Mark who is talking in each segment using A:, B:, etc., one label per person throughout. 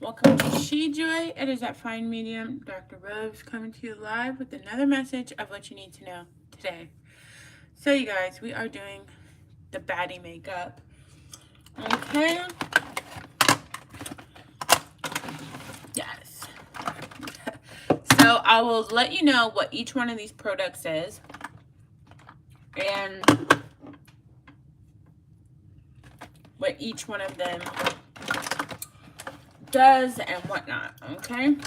A: Welcome to She Joy. It is that fine medium, Dr. Rose, coming to you live with another message of what you need to know today. So, you guys, we are doing the baddie makeup. Okay. Yes. So, I will let you know what each one of these products is and what each one of them does and whatnot. Okay.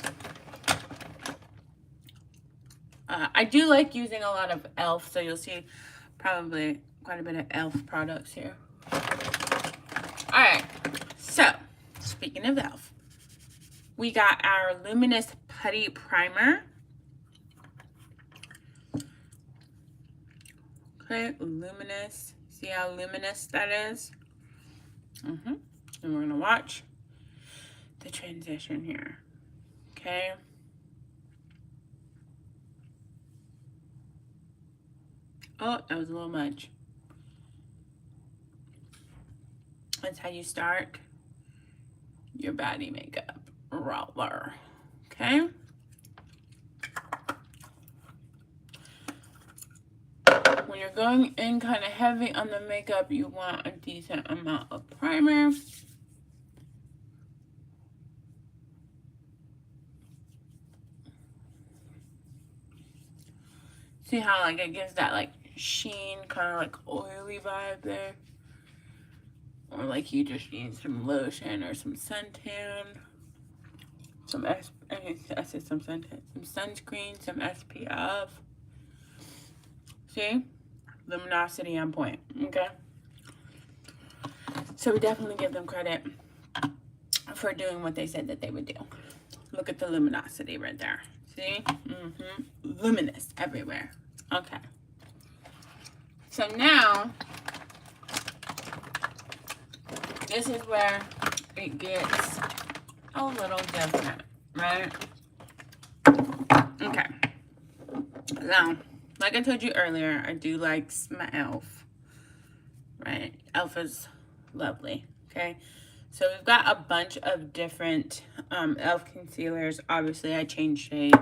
A: I do like using a lot of e.l.f., so you'll see probably quite a bit of e.l.f. products here. Alright, so speaking of e.l.f., we got our Luminous Putty Primer. Okay, luminous. See how luminous that is? And we're going to watch the transition here. Okay. Oh, that was a little much. That's how you start your body makeup roller. Okay. When you're going in kind of heavy on the makeup, you want a decent amount of primer. See how like it gives that like sheen, kind of like oily vibe there? Or like you just need some lotion or some suntan, some sunscreen, some SPF. See? Luminosity on point. Okay? So we definitely give them credit for doing what they said that they would do. Look at the luminosity right there. See? Luminous everywhere. Okay. So now, this is where it gets a little different, right? Okay. Now, like I told you earlier, I do like my e.l.f., right? e.l.f. is lovely, okay? So we've got a bunch of different e.l.f. concealers. Obviously, I change shade,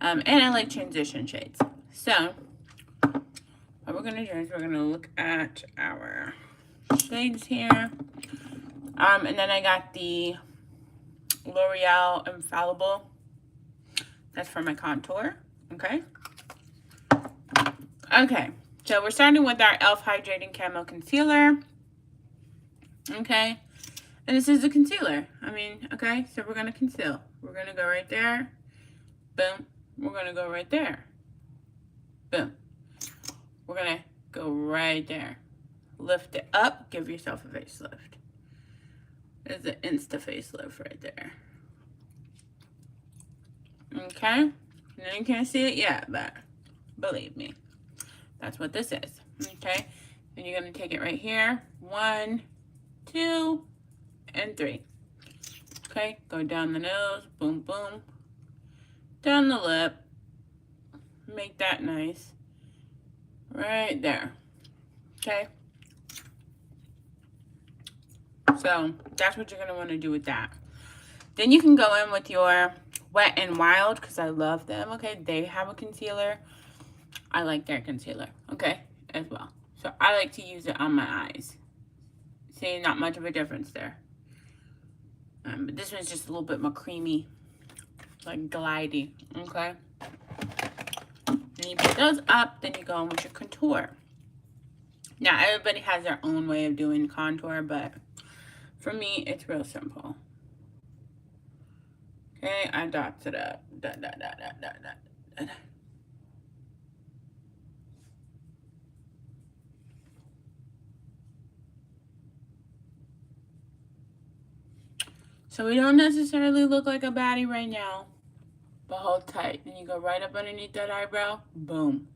A: and I like transition shades. So what we're going to do is we're going to look at our shades here. And then I got the L'Oreal Infallible. That's for my contour, okay? Okay, so we're starting with our e.l.f. Hydrating Camo Concealer. Okay, and this is a concealer. Okay, so we're going to conceal. We're going to go right there. Boom. We're going to go right there. Boom. We're going to go right there. Lift it up. Give yourself a facelift. There's an insta facelift right there. Okay? Now you can't see it yet, but believe me. That's what this is. Okay? Then you're going to take it right here. 1, 2, and 3. Okay? Go down the nose. Boom, boom. Down the lip. Make that nice. Right there. Okay? So that's what you're going to want to do with that. Then you can go in with your Wet n Wild, because I love them. Okay? They have a concealer. I like their concealer. Okay? As well. So I like to use it on my eyes. See, not much of a difference there. But this one's just a little bit more creamy. Like glidey. Okay? And you put those up, then you go in with your contour. Now, everybody has their own way of doing contour, but for me, it's real simple. Okay, I dots it up. Dot, dot, dot, dot, dot, dot. So we don't necessarily look like a baddie right now, but hold tight. Then you go right up underneath that eyebrow. Boom.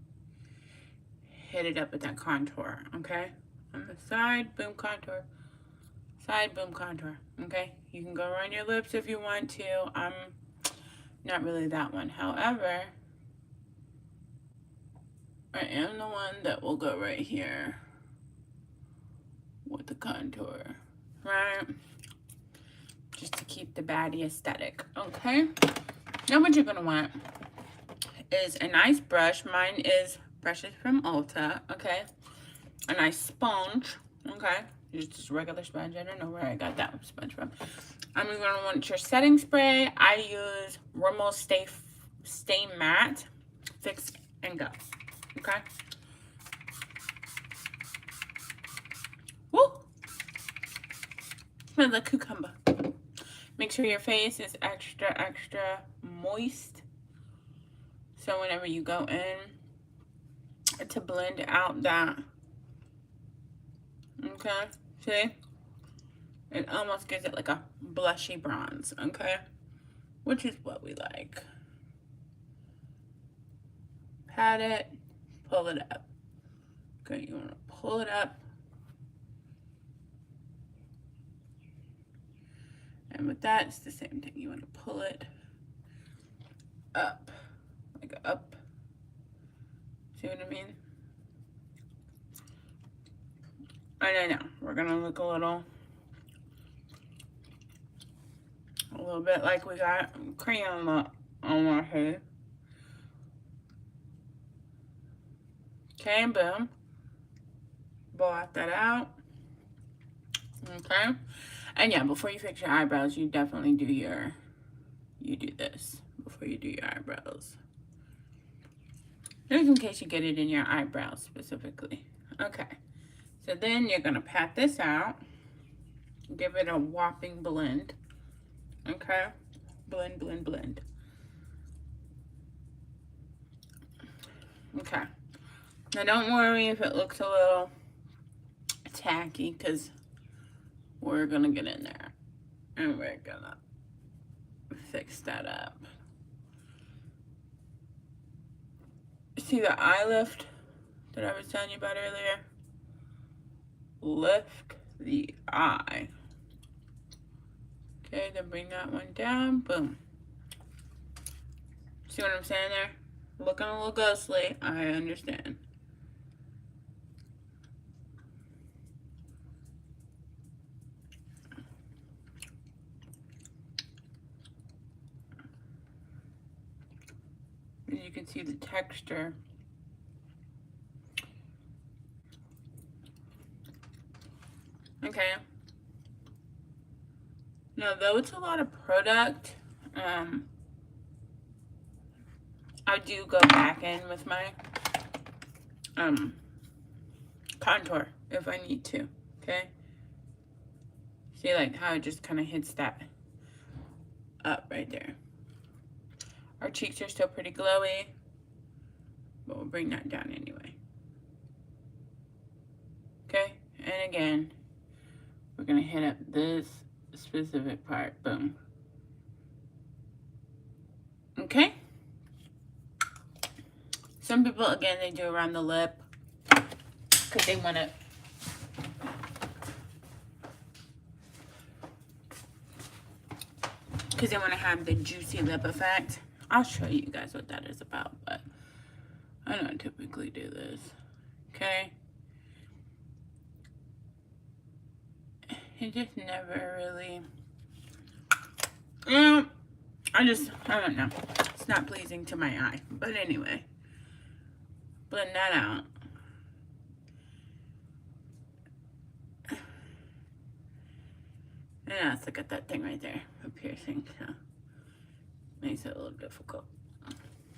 A: Hit it up with that contour, okay? On the side, boom, contour. Side, boom, contour, okay? You can go around your lips if you want to. I'm not really that one. However, I am the one that will go right here with the contour, right? just to keep the baddie aesthetic. Okay, now what you're gonna want is a nice brush. Mine is brushes from Ulta. Okay, a nice sponge. Okay, just a regular sponge. I don't know where I got that sponge from. I'm gonna want your setting spray. I use Rimmel Stay Matte Fix and Go. Okay. Woo! Smells like cucumber. Make sure your face is extra moist. So whenever you go in to blend out that, okay, see? It almost gives it like a blushy bronze, okay? Which is what we like. Pat it, pull it up. Okay, you want to pull it up. And with that, it's the same thing. You want to pull it up, like up. See what I mean? I know, we're gonna look a little bit like we got crayon on our hair. Okay, boom. Blot that out. Okay. And yeah, before you fix your eyebrows, you definitely do this before you do your eyebrows. Just in case you get it in your eyebrows specifically. Okay. So then you're gonna pat this out. Give it a whopping blend. Okay. Blend, blend, blend. Okay. Now don't worry if it looks a little tacky, because we're gonna get in there and we're gonna fix that up. See the eye lift that I was telling you about earlier? Lift the eye. Okay, then bring that one down. Boom. See what I'm saying there? Looking a little ghostly, I understand. And you can see the texture. Okay. Now, though it's a lot of product, I do go back in with my contour if I need to, okay? See, like, how it just kind of hits that up right there. Our cheeks are still pretty glowy, but we'll bring that down anyway. Okay, and again, we're gonna hit up this specific part. Boom. Okay. Some people, again, they do around the lip because they want to have the juicy lip effect. I'll show you guys what that is about, but I don't typically do this. Okay. It just never really, I don't know. It's not pleasing to my eye. But anyway, blend that out. And let's look at that thing right there, a piercing, so makes it a little difficult.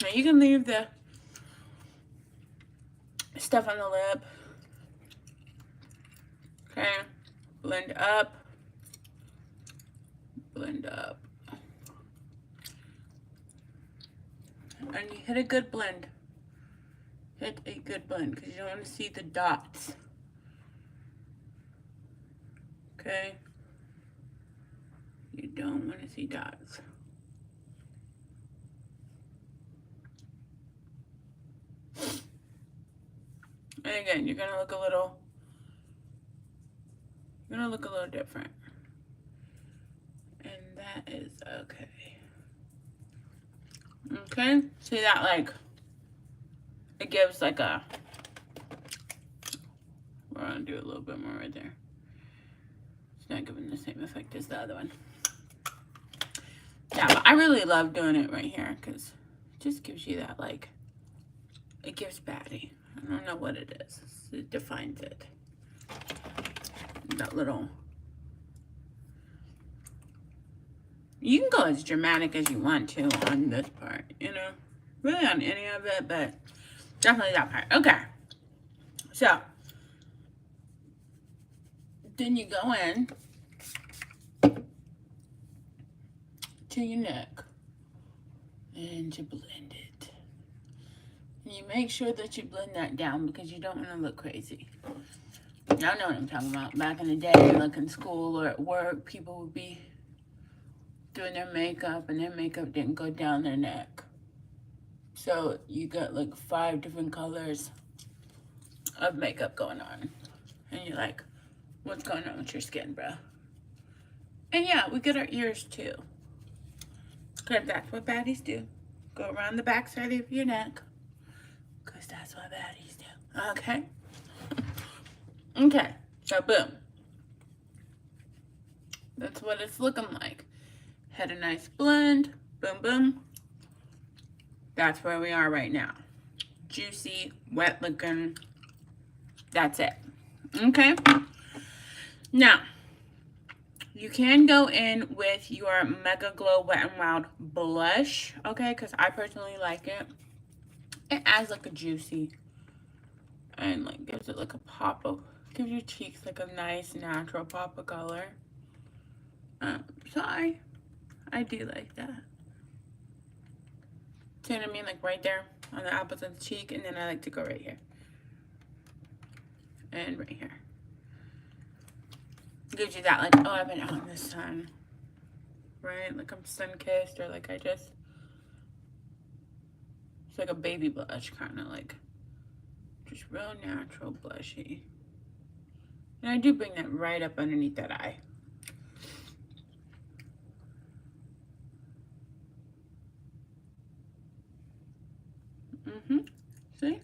A: Now you can leave the stuff on the lip. Okay, blend up, blend up. And you hit a good blend. Hit a good blend because you don't want to see the dots. Okay? You don't want to see dots. And again, you're gonna look a little different. And that is okay. Okay? See that, like, it gives like a, we're gonna do a little bit more right there. It's not giving the same effect as the other one. Yeah, but I really love doing it right here because it just gives you that, like, it gives baddie. I don't know what it is. It defines it. That little. You can go as dramatic as you want to on this part, you know. Really on any of it, but definitely that part. Okay. So, then you go in to your neck and you blend it. And you make sure that you blend that down because you don't want to look crazy. Y'all know what I'm talking about. Back in the day, like in school or at work, people would be doing their makeup and their makeup didn't go down their neck. So you got like 5 different colors of makeup going on. And you're like, what's going on with your skin, bro? And yeah, we get our ears too. Because that's what baddies do. Go around the back side of your neck. Because that's what baddies do. Okay? Okay. So boom. That's what it's looking like. Had a nice blend. Boom, boom. That's where we are right now. Juicy, wet looking. That's it. Okay? Now, you can go in with your Mega Glow Wet n Wild blush, okay? Because I personally like it. It adds like a juicy and like gives it like a pop of, gives your cheeks like a nice natural pop of color. So I do like that. See what I mean? Like right there on the apples of the cheek, and then I like to go right here. And right here. Gives you that like, oh, I've been out in the sun. Right? Like I'm sun-kissed, or like I just, it's like a baby blush, kind of like, just real natural blushy. And I do bring that right up underneath that eye. See?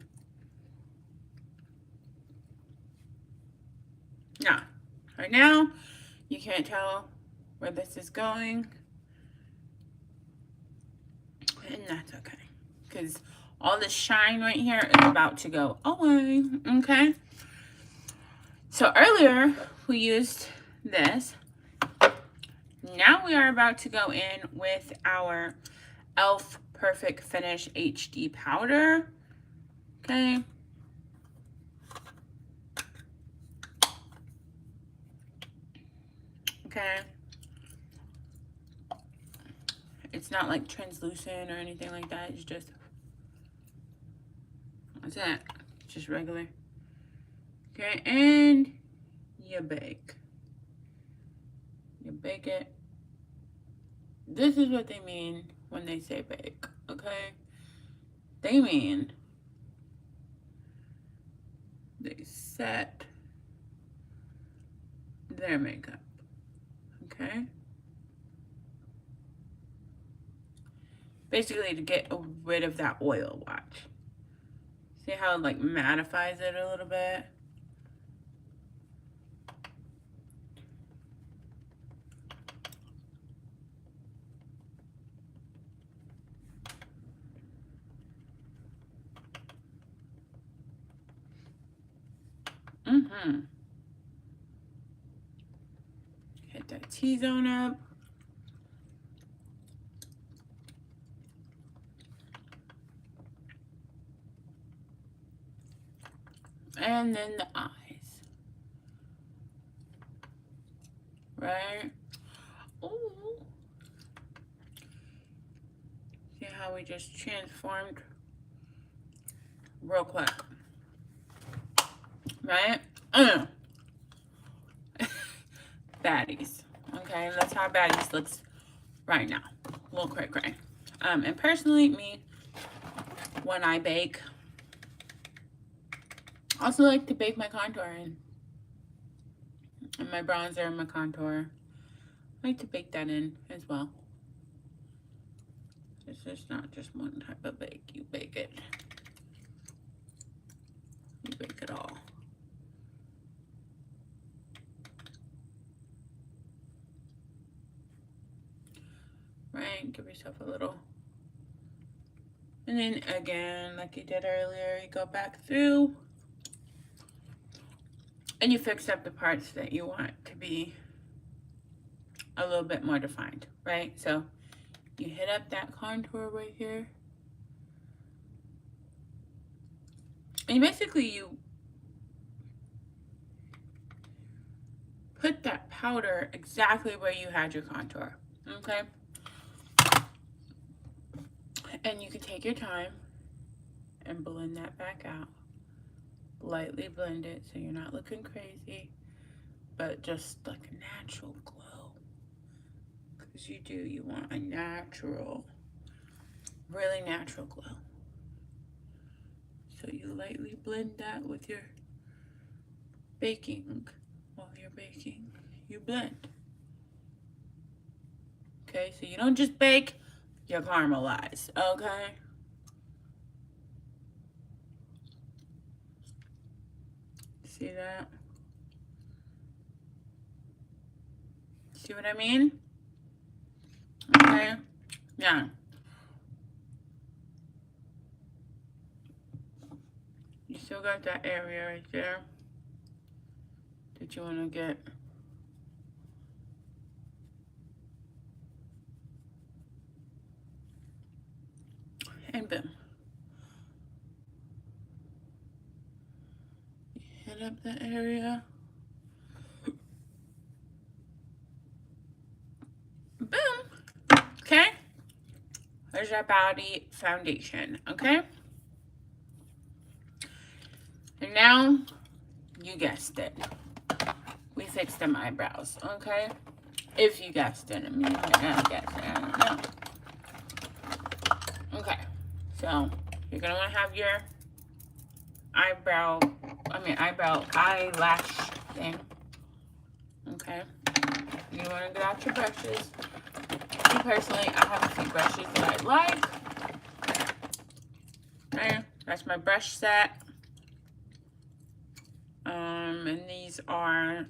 A: Now, right now, you can't tell where this is going. And that's okay. Because all this shine right here is about to go away. Okay? So earlier, we used this. Now we are about to go in with our e.l.f. Perfect Finish HD powder. Okay. Okay. It's not like translucent or anything like that. It's just, what's that? Just regular. Okay, and you bake. You bake it. This is what they mean when they say bake, okay? They mean they set their makeup, okay? Basically to get rid of that oil, watch. See how it like mattifies it a little bit? Hit that T-zone up. And then the eyes. Right? Ooh. See how we just transformed real quick. Right? Baddies. Okay, that's how Baddies looks right now. A little cray cray. And personally, me, when I bake, I also like to bake my contour in. And my bronzer and my contour. I like to bake that in as well. It's just not just one type of bake. You bake it. You bake it all. right? Give yourself a little. And then again, like you did earlier, you go back through and you fix up the parts that you want to be a little bit more defined, right? So you hit up that contour right here. And basically you put that powder exactly where you had your contour, okay? And you can take your time and blend that back out. Lightly blend it so you're not looking crazy, but just like a natural glow. Because you want a natural, really natural glow. So you lightly blend that with your baking. While you're baking, you blend. Okay, so you don't just bake, you caramelize, okay? See that? See what I mean? Okay, now, you still got that area right there that you want to get. And boom. Hit up that area. Boom. Okay. There's our body foundation. Okay. And now, you guessed it. We fixed them eyebrows. Okay. If you guessed it. I mean, I guess. I don't know. Okay. So, you're going to want to have your eyelash thing. Okay. You want to get out your brushes. Me personally, I have a few brushes that I like. Okay, that's my brush set. And these are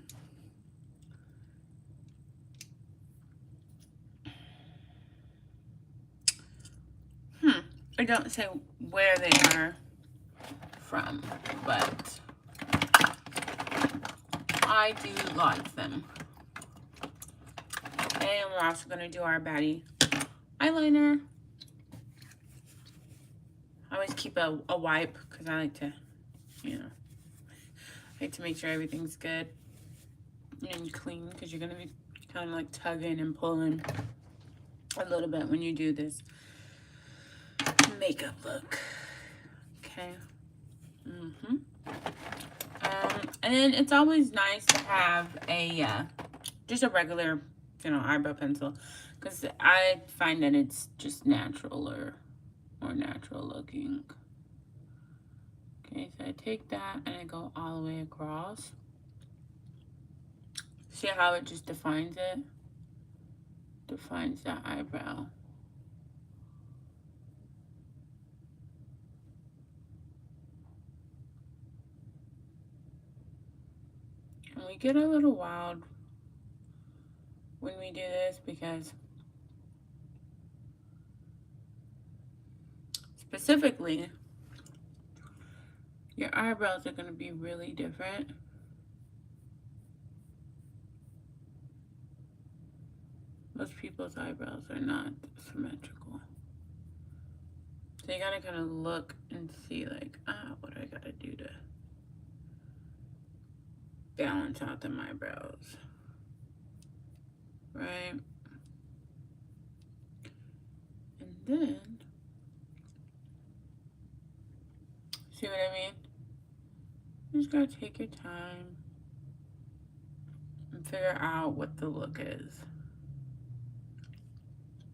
A: I don't say where they are from, but I do like them. And we're also going to do our Baddie eyeliner. I always keep a wipe because I like to, I like to make sure everything's good and clean, because you're going to be kind of like tugging and pulling a little bit when you do this makeup look. Okay. And then it's always nice to have a just a regular, eyebrow pencil, because I find that it's just natural or more natural looking. Okay, so I take that and I go all the way across. See how it just defines it? Defines that eyebrow. And we get a little wild when we do this because specifically, your eyebrows are going to be really different. Most people's eyebrows are not symmetrical. So you gotta kind of look and see like, what do I gotta do to balance out the eyebrows, right? And then, see what I mean? You just gotta take your time and figure out what the look is.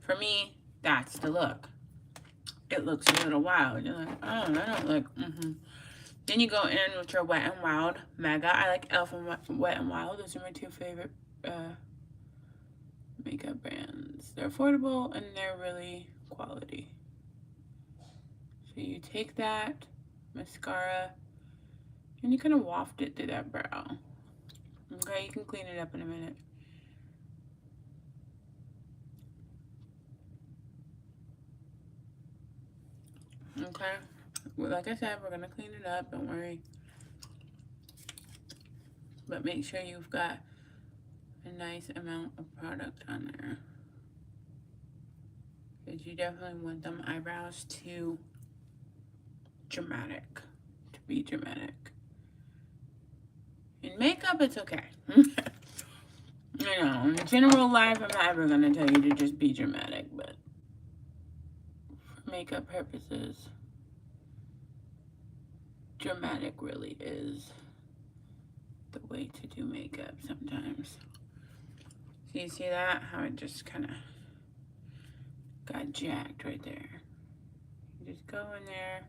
A: For me, that's the look. It looks a little wild. You're like, oh, I don't look, Then you go in with your Wet n Wild Mega. I like Elf and Wet n Wild. Those are my two favorite makeup brands. They're affordable and they're really quality. So you take that mascara and you kind of waft it through that brow. Okay, you can clean it up in a minute. Okay? Well, like I said, we're going to clean it up. Don't worry. But make sure you've got a nice amount of product on there. Because you definitely want them eyebrows to be dramatic. In makeup, it's okay. You know, in general life, I'm not ever going to tell you to just be dramatic, but for makeup purposes, dramatic really is the way to do makeup sometimes. So you see that? How it just kind of got jacked right there. You just go in there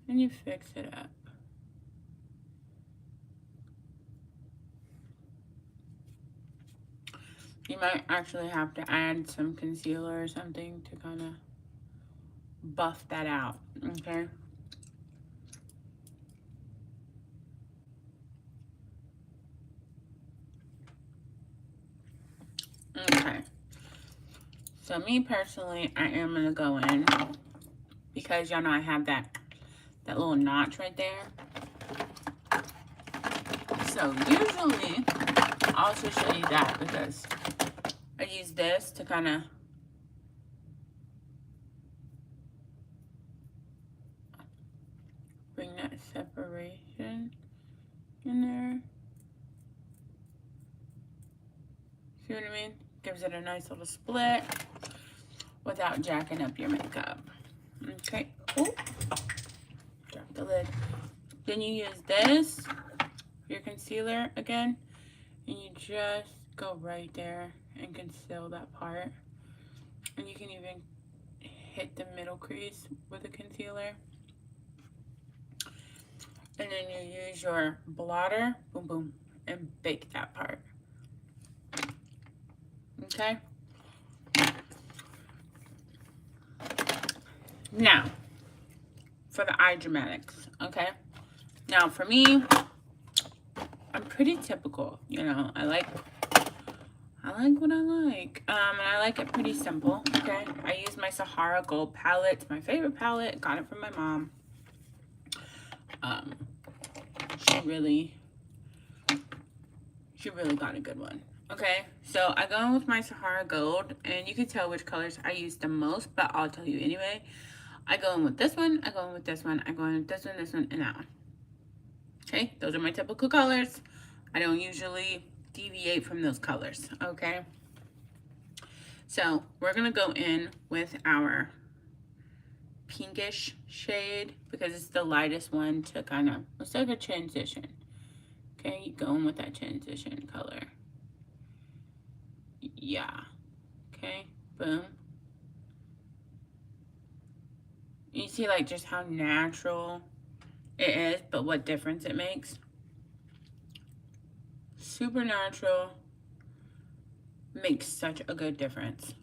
A: and you fix it up. You might actually have to add some concealer or something to kind of buff that out, okay? Okay. So me personally, I am going to go in because y'all know I have that little notch right there. So usually, I'll also show you that because I use this to kind of bring that separation in there. See what I mean? Gives it a nice little split without jacking up your makeup. Okay. Ooh. Drop the lid. Then you use this, your concealer again, and you just go right there and conceal that part. And you can even hit the middle crease with a concealer. And then you use your blotter, boom, boom, and bake that part. Okay? Now, for the eye dramatics, okay? Now, for me, I'm pretty typical, you know. I like what I like. And I like it pretty simple, okay? I use my Sahara Gold palette. It's my favorite palette. Got it from my mom. She really got a good one. Okay, so I go in with my Sahara Gold, and you can tell which colors I use the most, but I'll tell you anyway. I go in with this one, I go in with this one, I go in with this one, and that one. Okay, those are my typical colors. I don't usually deviate from those colors, okay? So we're gonna go in with our pinkish shade because it's the lightest one to kind of, it's like a transition. Okay, you go in with that transition color. Yeah. Okay, boom. You see like just how natural it is, but what difference it makes. Super natural. Makes such a good difference.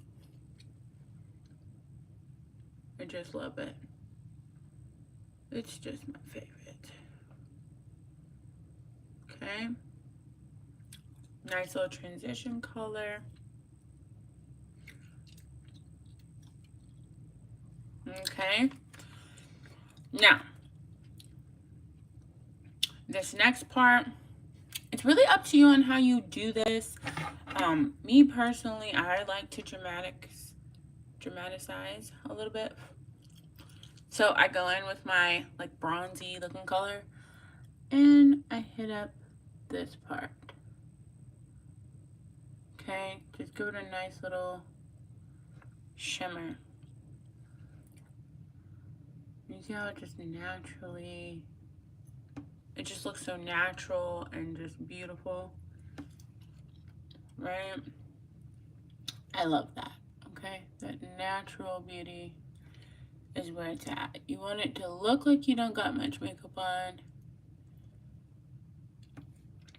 A: I just love it. It's just my favorite. Okay. Nice little transition color. Okay. Now, this next part, it's really up to you on how you do this. Me personally, I like to dramatize a little bit. So I go in with my like bronzy looking color and I hit up this part. Okay, just give it a nice little shimmer. You see how it just naturally, it just looks so natural and just beautiful, right? I love that, okay? That natural beauty is where it's at. You want it to look like you don't got much makeup on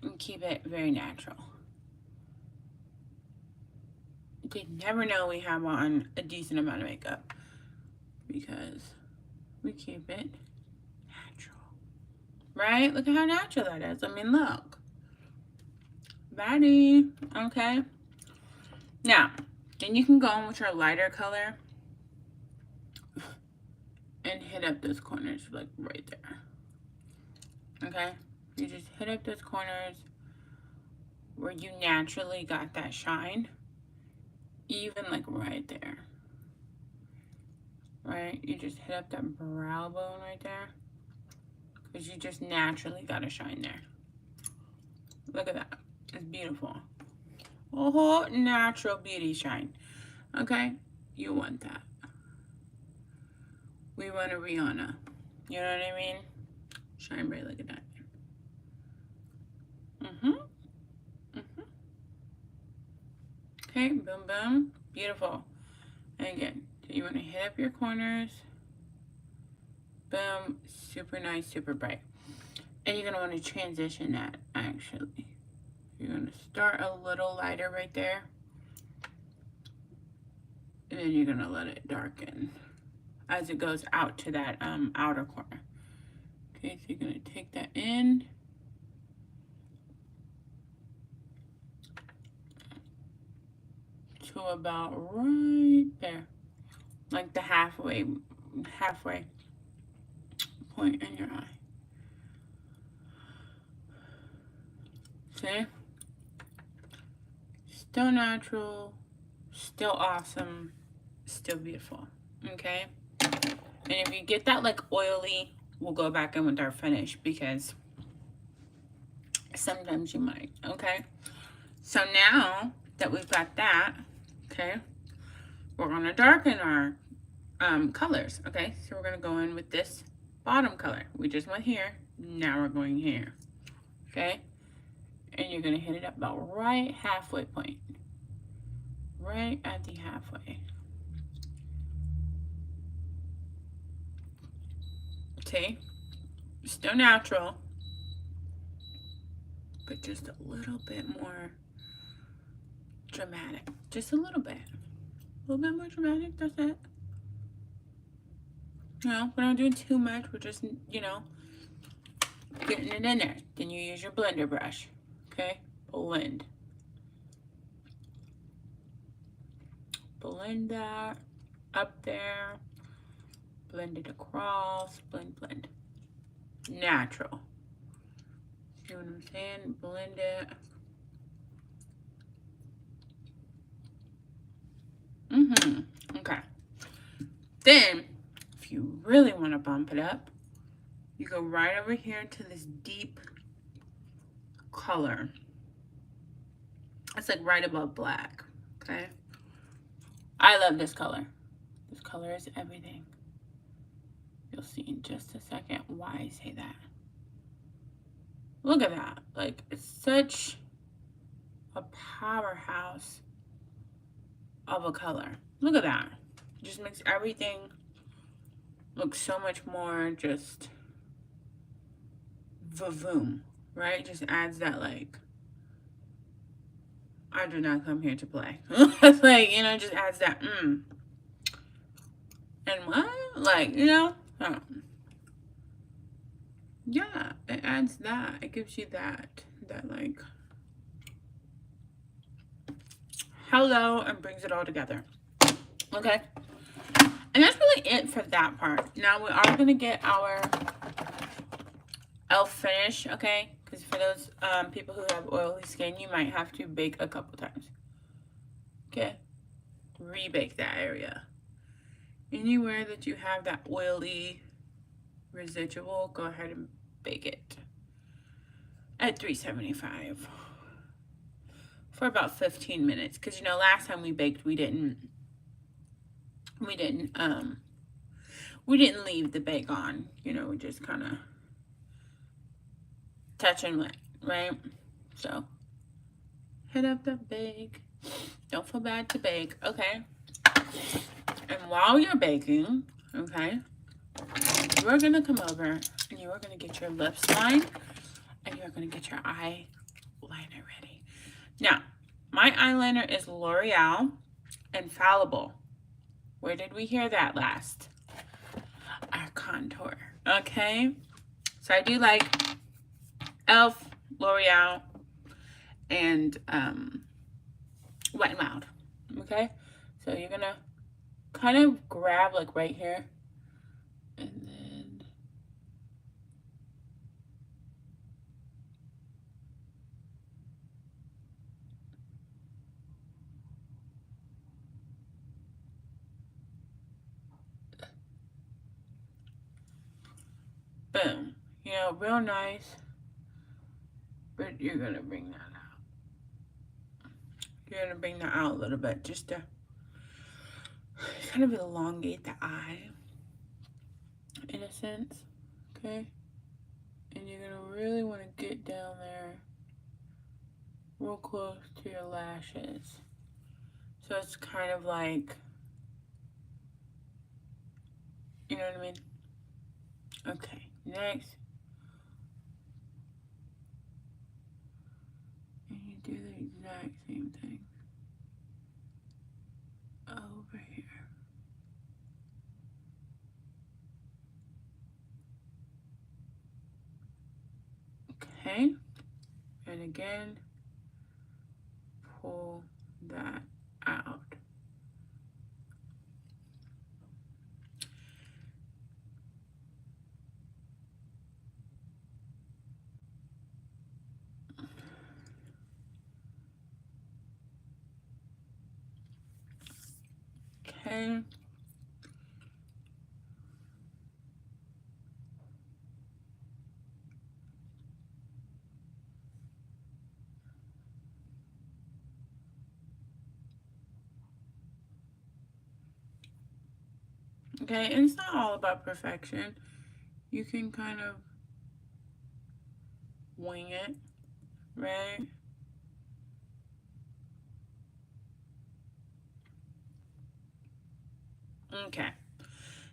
A: and keep it very natural. You could never know we have on a decent amount of makeup because we keep it natural, right? Look at how natural that is. I mean, look. Baddie, okay? Now, then you can go in with your lighter color. and hit up those corners like right there. Okay? You just hit up those corners where you naturally got that shine. Even like right there. Right? You just hit up that brow bone right there. Because you just naturally got a shine there. Look at that. It's beautiful. A whole natural beauty shine. Okay? You want that. We want a Rihanna. You know what I mean? Shine bright like a diamond. Okay, boom, boom. Beautiful. And again, you want to hit up your corners. Boom. Super nice, super bright. And you're going to want to transition that, actually. You're going to start a little lighter right there. And then you're going to let it darken as it goes out to that outer corner. Okay, so you're going to take that in. To about right there. Like the halfway point in your eye. See? Still natural, still awesome, still beautiful. Okay? And if you get that like oily, we'll go back in with our finish because sometimes you might. Okay? So now that we've got that, okay, we're going to darken our colors. Okay? So we're going to go in with this bottom color. We just went here. Now we're going here. Okay? And you're going to hit it up about right halfway point. Right at the halfway. See? Still natural. But just a little bit more dramatic. Just a little bit. A little bit more dramatic. That's it. You know, we're not doing too much. We're just, you know, getting it in there. Then you use your blender brush. Okay? Blend. Blend that up there. Blend it across. Blend, blend. Natural. See what I'm saying? Blend it. Okay. Then, if you really want to bump it up, you go right over here to this deep color. It's like right above black. Okay? I love this color. This color is everything. You'll see in just a second why I say that. Look at that. Like, it's such a powerhouse of a color. Look at that. It just makes everything look so much more just vavoom, right? Just adds that, like, I do not come here to play. Like, you know, just adds that, And what? Like, you know? Yeah, it adds that. It gives you that like, hello, and brings it all together. Okay? And that's really it for that part. Now, we are going to get our elf finish, okay? Because for those people who have oily skin, you might have to bake a couple times. Okay? Rebake that area. Anywhere that you have that oily residual, go ahead and bake it at 375 for about 15 minutes. Because, you know, last time we baked, we didn't leave the bake on. You know, we just kind of touch and wet, right? So, hit up the bake. Don't feel bad to bake, okay? And while you're baking, okay, you are going to come over and you are going to get your lips lined and you're going to get your eyeliner ready. Now, my eyeliner is L'Oreal Infallible. Where did we hear that last? Our contour, okay? So I do like Elf, L'Oreal, and Wet n Wild, okay? So you're going to kind of grab like right here know, real nice. But you're going to bring that out. You're going to bring that out a little bit just to kind of elongate the eye in a sense. Okay? And you're going to really want to get down there real close to your lashes. So it's kind of like, you know what I mean? Okay, next. And you do the exact same thing over here. Okay, and again, pull that out. Okay. Okay, and it's not all about perfection. You can kind of wing it, right? Okay,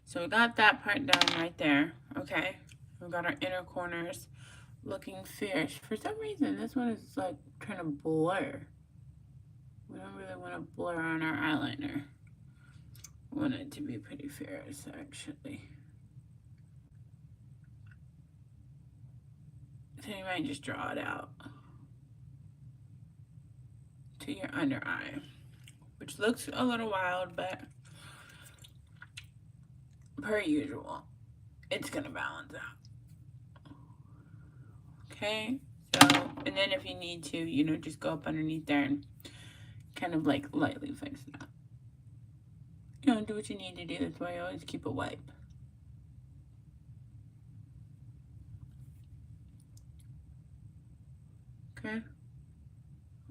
A: so we got that part done right there, okay? We got our inner corners looking fierce. For some reason, this one is like trying to blur. We don't really want to blur on our eyeliner. We want it to be pretty fierce, actually. So you might just draw it out to your under eye, which looks a little wild, but per usual, it's gonna balance out. Okay, so, and then if you need to, you know, just go up underneath there and kind of like lightly fix that. You know, do what you need to do. That's why I always keep a wipe. Okay.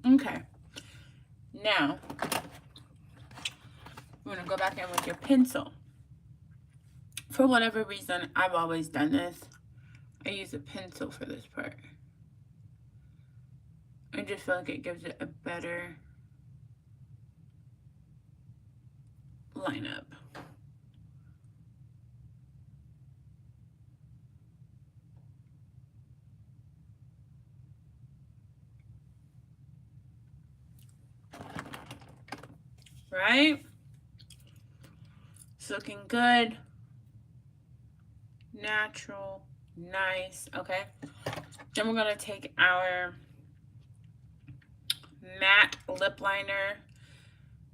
A: Okay. Now, we're gonna go back in with your pencil. For whatever reason, I've always done this. I use a pencil for this part. I just feel like it gives it a better lineup. Right? It's looking good. Natural. Nice. Okay. Then we're going to take our matte lip liner.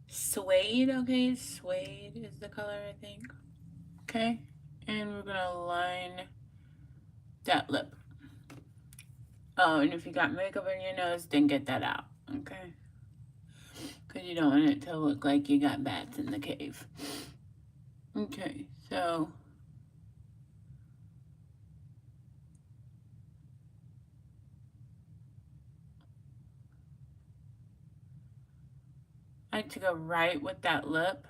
A: Suede. Okay. Suede is the color, I think. Okay. And we're going to line that lip. Oh, and if you got makeup on your nose, then get that out. Okay. Because you don't want it to look like you got bats in the cave. Okay, so I like to go right with that lip.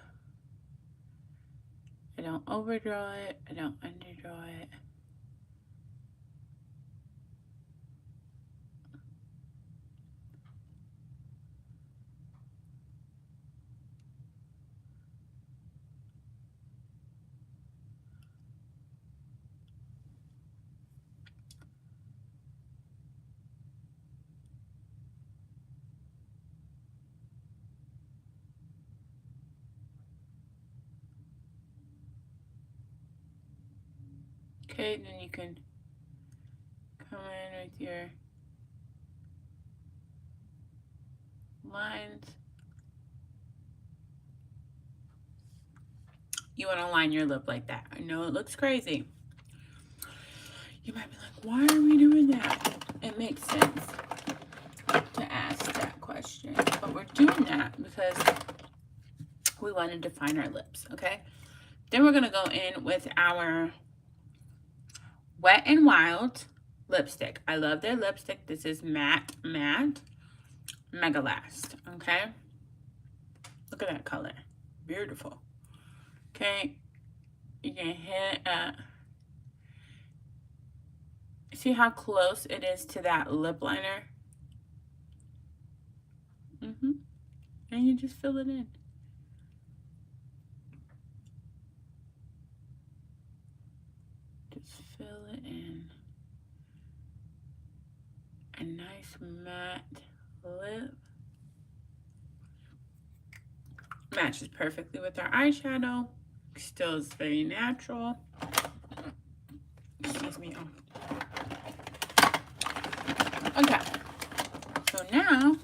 A: I don't overdraw it. I don't underdraw it. Okay, then you can come in with your lines. You want to line your lip like that. I know it looks crazy. You might be like, why are we doing that? It makes sense to ask that question. But we're doing that because we want to define our lips, okay? Then we're going to go in with our Wet n Wild lipstick. I love their lipstick. This is Matte Mega Last. Okay. Look at that color. Beautiful. Okay. You can hit it. See how close it is to that lip liner? And you just fill it in. Just fill it in. A nice matte lip. Matches perfectly with our eyeshadow. Still is very natural. Excuse me. Okay. So now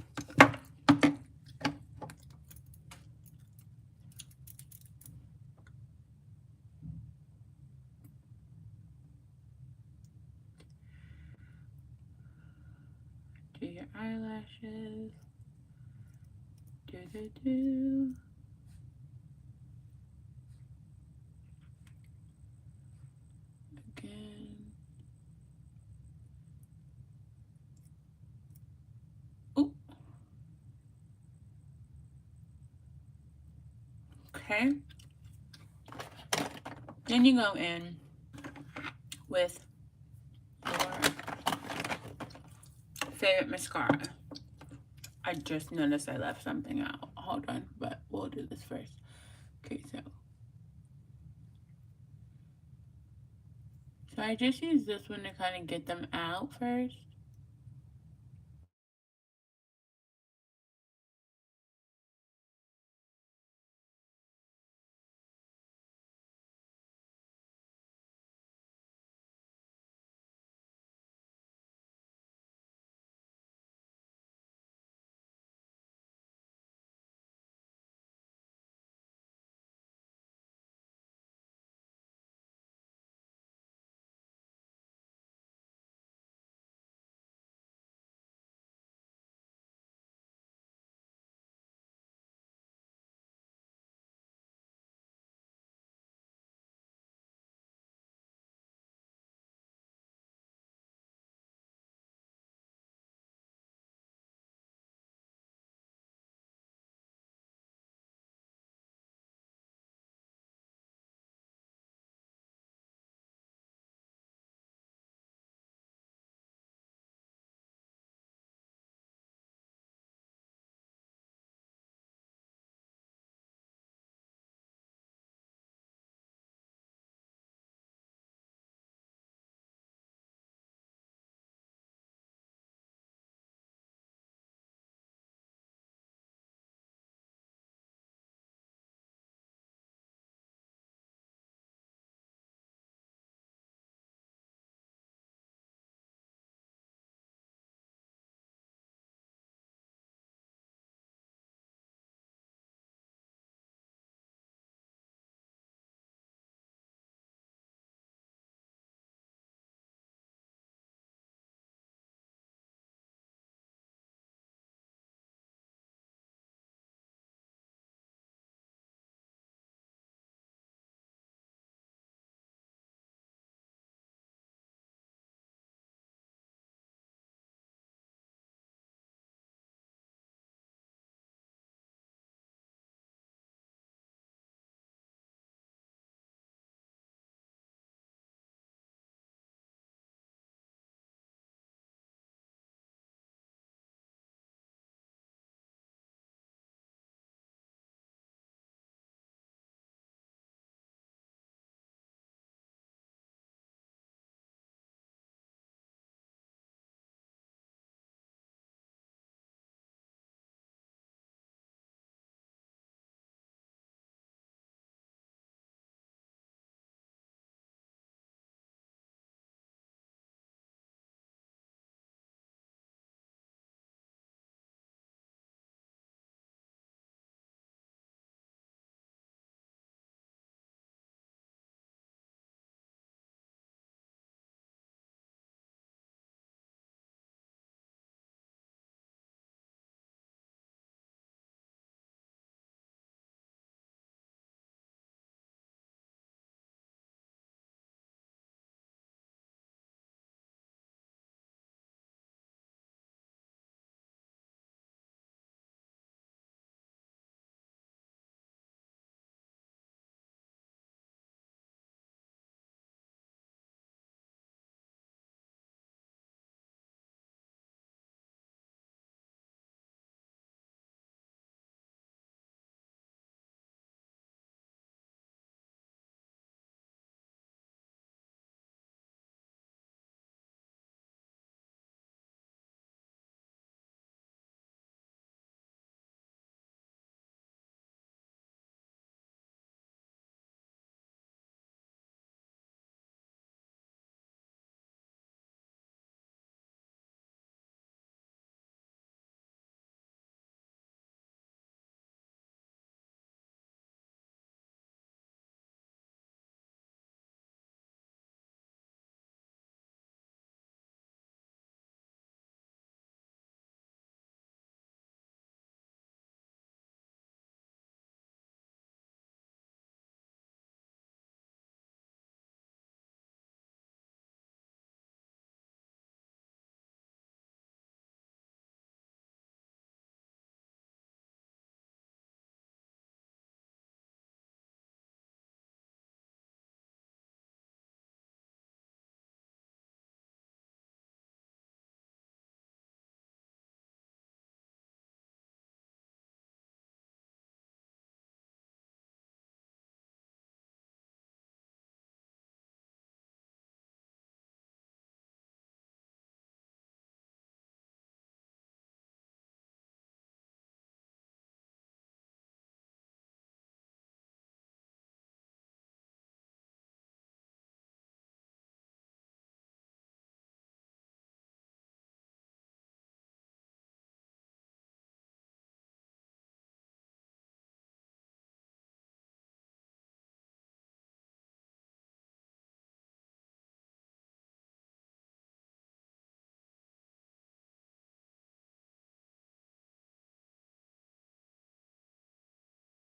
A: do your eyelashes. Do. Again. Ooh. Okay. Then you go in with your favorite mascara. I just noticed I left something out. Hold on, but we'll do this first. Okay, so I just use this one to kind of get them out first.